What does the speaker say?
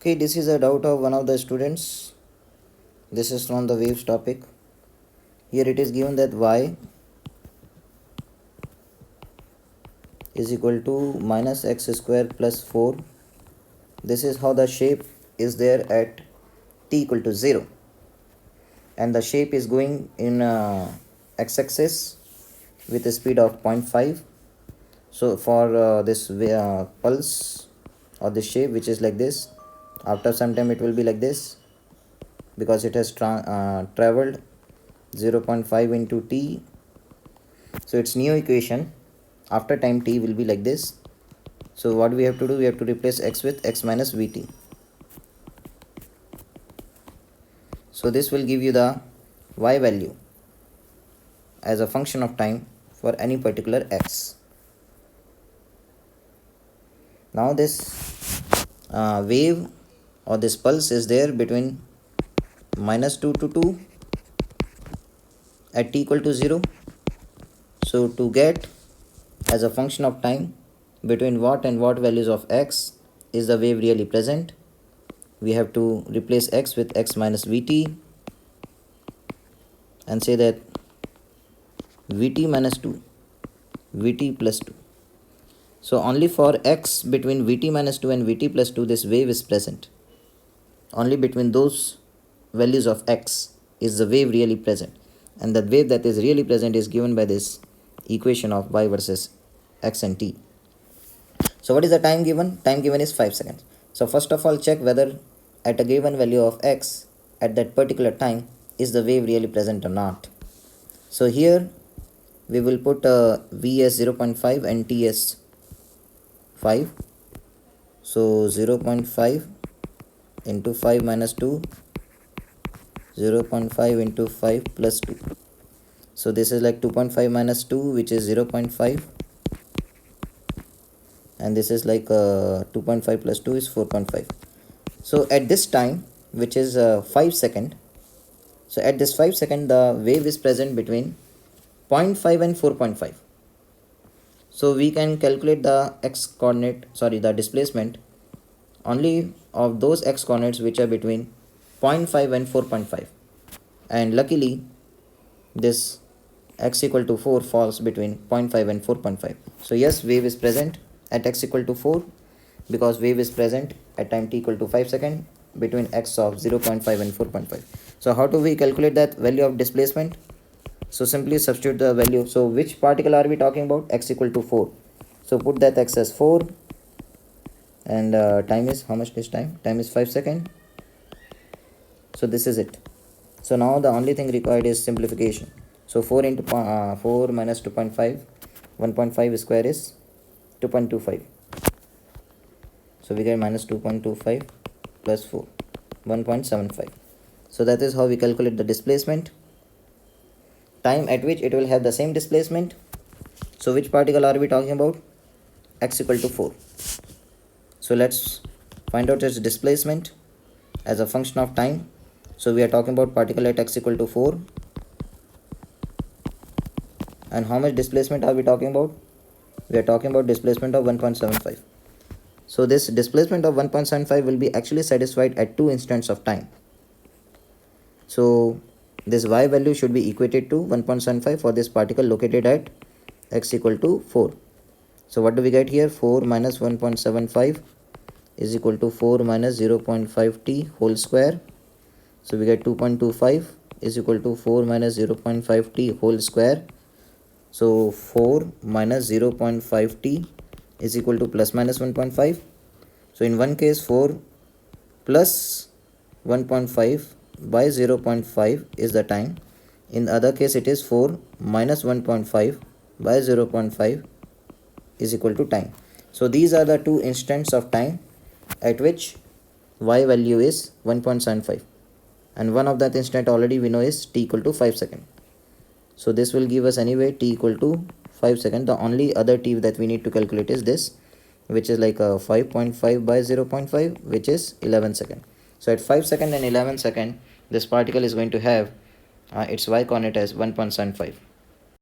Okay, this is a doubt of one of the students. This is from the waves topic. Here it is given that y is equal to minus x square plus 4. This is how the shape is there at t equal to 0. And the shape is going in x-axis with a speed of 0.5. So for this pulse or this shape which is like this, after some time it will be like this because it has traveled 0.5 into t. So its new equation after time t will be like this. So what we have to do, we have to replace x with x minus vt. So this will give you the y value as a function of time for any particular x. Now this wave or this pulse is there between minus 2 to 2 at t equal to 0. So to get as a function of time between what and what values of x is the wave really present, we have to replace x with x minus vt and say that vt minus 2, vt plus 2. So only for x between vt minus 2 and vt plus 2 this wave is present. Only between those values of x is the wave really present, and the wave that is really present is given by this equation of y versus x and t. So what is the time given? Time given is 5 seconds. So first of all, check whether at a given value of x at that particular time is the wave really present or not. So here we will put v as 0.5 and t as 5. So 0.5 into 5 minus 2, 0.5 into 5 plus 2. So this is like 2.5 minus 2, which is 0.5, and this is like 2.5 plus 2 is 4.5. So at this time, which is 5 second, so at this 5 second the wave is present between 0.5 and 4.5. So we can calculate the the displacement only of those x coordinates which are between 0.5 and 4.5. And luckily this x equal to 4 falls between 0.5 and 4.5. So yes, wave is present at x equal to 4 because wave is present at time t equal to 5 second between x of 0.5 and 4.5. So how do we calculate that value of displacement? So simply substitute the value. So which particle are we talking about? X equal to 4. So put that x as 4, and time is, how much is time? Time is 5 seconds. So this is it. So now the only thing required is simplification. So 4 into 4 minus 2.5, 1.5 square is 2.25. So we get minus 2.25 plus 4, 1.75. So that is how we calculate the displacement. Time at which it will have the same displacement. So which particle are we talking about? X equal to 4. So let's find out its displacement as a function of time. So we are talking about particle at x equal to 4. And how much displacement are we talking about? We are talking about displacement of 1.75. So this displacement of 1.75 will be actually satisfied at 2 instants of time. So this y value should be equated to 1.75 for this particle located at x equal to 4. So what do we get here? 4 minus 1.75 is equal to 4 minus 0.5 t whole square. So we get 2.25 is equal to 4 minus 0.5 t whole square. So 4 minus 0.5 t is equal to plus minus 1.5. So in one case 4 plus 1.5 by 0.5 is the time. In the other case it is 4 minus 1.5 by 0.5 is equal to time. So these are the 2 instants of time at which y value is 1.75, and one of that instant already we know is t equal to 5 second. So this will give us anyway t equal to 5 second. The only other t that we need to calculate is this, which is like a 5.5 by 0.5, which is 11 second. So at 5 second and 11 second this particle is going to have its y coordinate as 1.75.